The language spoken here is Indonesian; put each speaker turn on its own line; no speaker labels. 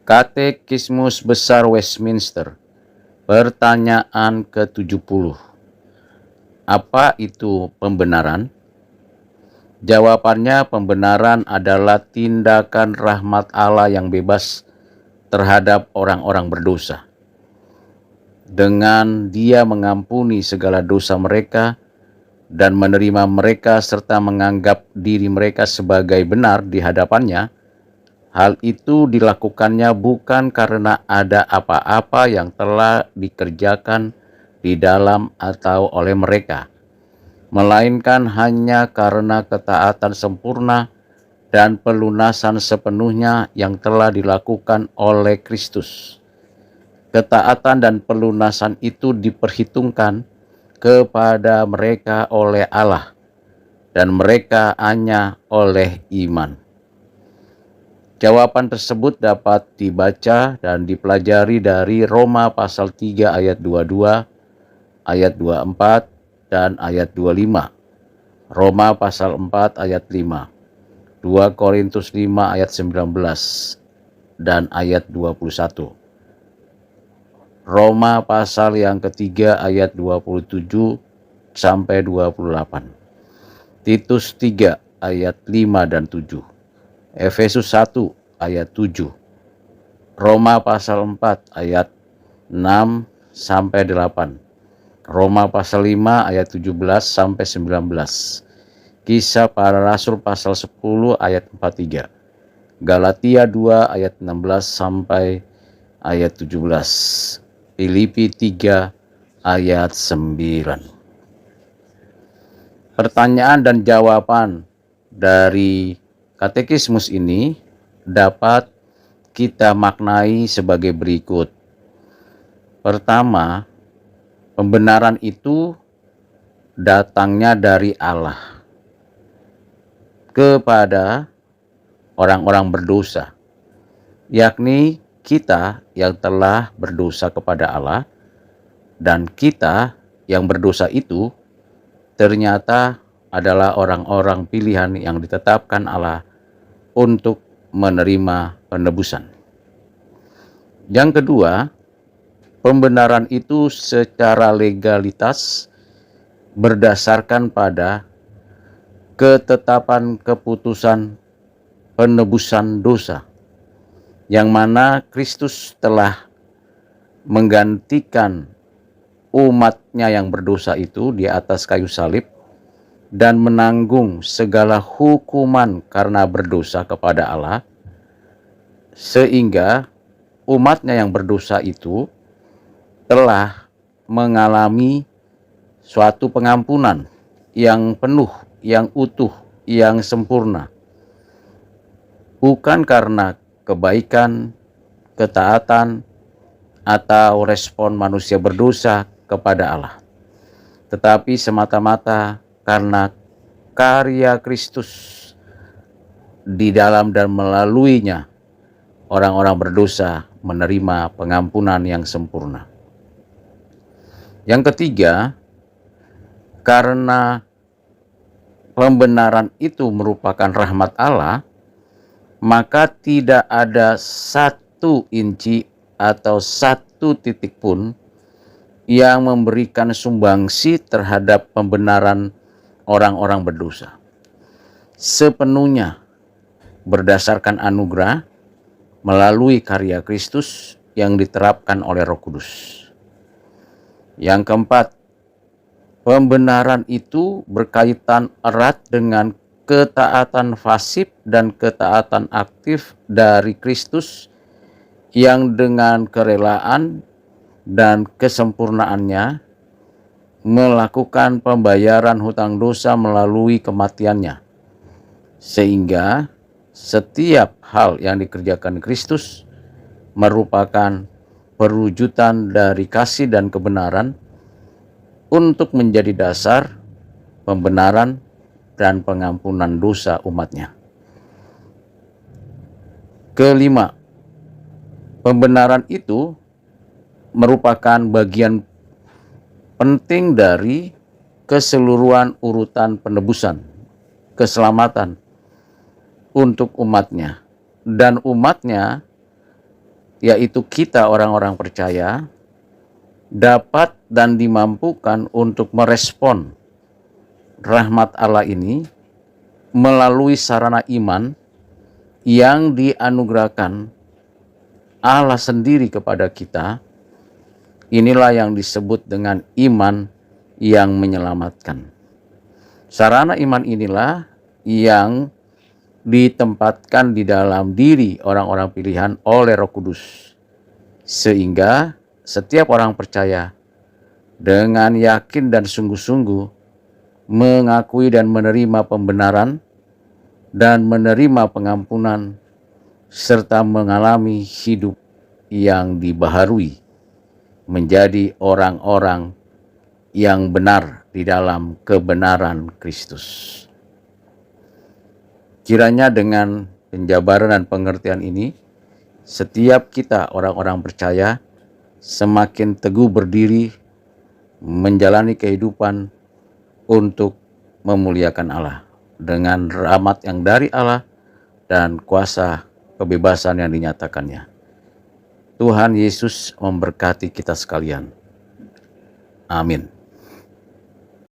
Katekismus Besar Westminster. Pertanyaan ke-70. Apa itu pembenaran? Jawabannya, pembenaran adalah tindakan rahmat Allah yang bebas terhadap orang-orang berdosa. Dengan Dia mengampuni segala dosa mereka dan menerima mereka serta menganggap diri mereka sebagai benar di hadapannya, hal itu dilakukannya bukan karena ada apa-apa yang telah dikerjakan di dalam atau oleh mereka, melainkan hanya karena ketaatan sempurna dan pelunasan sepenuhnya yang telah dilakukan oleh Kristus. Ketaatan dan pelunasan itu diperhitungkan kepada mereka oleh Allah, dan mereka hanya oleh iman. Jawaban tersebut dapat dibaca dan dipelajari dari Roma pasal 3 ayat 22, ayat 24, dan ayat 25. Roma pasal 4 ayat 5. 2 Korintus 5 ayat 19 dan ayat 21. Roma pasal yang ketiga ayat 27 sampai 28. Titus 3 ayat 5 dan 7. Efesus 1 ayat 7. Roma pasal 4 ayat 6 sampai 8. Roma pasal 5 ayat 17 sampai 19. Kisah Para Rasul pasal 10 ayat 43. Galatia 2 ayat 16 sampai ayat 17. Filipi 3 ayat 9. Pertanyaan dan jawaban dari katekismus ini dapat kita maknai sebagai berikut. Pertama, pembenaran itu datangnya dari Allah kepada orang-orang berdosa, yakni kita yang telah berdosa kepada Allah, dan kita yang berdosa itu ternyata adalah orang-orang pilihan yang ditetapkan Allah untuk menerima penebusan. Yang kedua, pembenaran itu secara legalitas berdasarkan pada ketetapan keputusan penebusan dosa, yang mana Kristus telah menggantikan umatnya yang berdosa itu di atas kayu salib dan menanggung segala hukuman karena berdosa kepada Allah, sehingga umatnya yang berdosa itu telah mengalami suatu pengampunan yang penuh, yang utuh, yang sempurna, bukan karena kebaikan, ketaatan, atau respon manusia berdosa kepada Allah, tetapi semata-mata karena karya Kristus di dalam dan melaluinya orang-orang berdosa menerima pengampunan yang sempurna. Yang ketiga, karena pembenaran itu merupakan rahmat Allah, maka tidak ada 1 inci atau 1 titik pun yang memberikan sumbangsi terhadap pembenaran orang-orang berdosa. Sepenuhnya berdasarkan anugerah melalui karya Kristus yang diterapkan oleh Roh Kudus. Yang keempat, pembenaran itu berkaitan erat dengan ketaatan pasif dan ketaatan aktif dari Kristus yang dengan kerelaan dan kesempurnaannya melakukan pembayaran hutang dosa melalui kematiannya, sehingga setiap hal yang dikerjakan Kristus merupakan perwujudan dari kasih dan kebenaran untuk menjadi dasar pembenaran dan pengampunan dosa umatnya. Kelima, pembenaran itu merupakan bagian penting dari keseluruhan urutan penebusan, keselamatan untuk umatnya. Dan umatnya yaitu kita orang-orang percaya, dapat dan dimampukan untuk merespon rahmat Allah ini melalui sarana iman yang dianugerahkan Allah sendiri kepada kita. Inilah yang disebut dengan iman yang menyelamatkan. Sarana iman inilah yang ditempatkan di dalam diri orang-orang pilihan oleh Roh Kudus, sehingga setiap orang percaya dengan yakin dan sungguh-sungguh mengakui dan menerima pembenaran dan menerima pengampunan serta mengalami hidup yang dibaharui menjadi orang-orang yang benar di dalam kebenaran Kristus. Kiranya dengan penjabaran dan pengertian ini, setiap kita orang-orang percaya semakin teguh berdiri menjalani kehidupan untuk memuliakan Allah dengan rahmat yang dari Allah dan kuasa kebebasan yang dinyatakannya. Tuhan Yesus memberkati kita sekalian. Amin.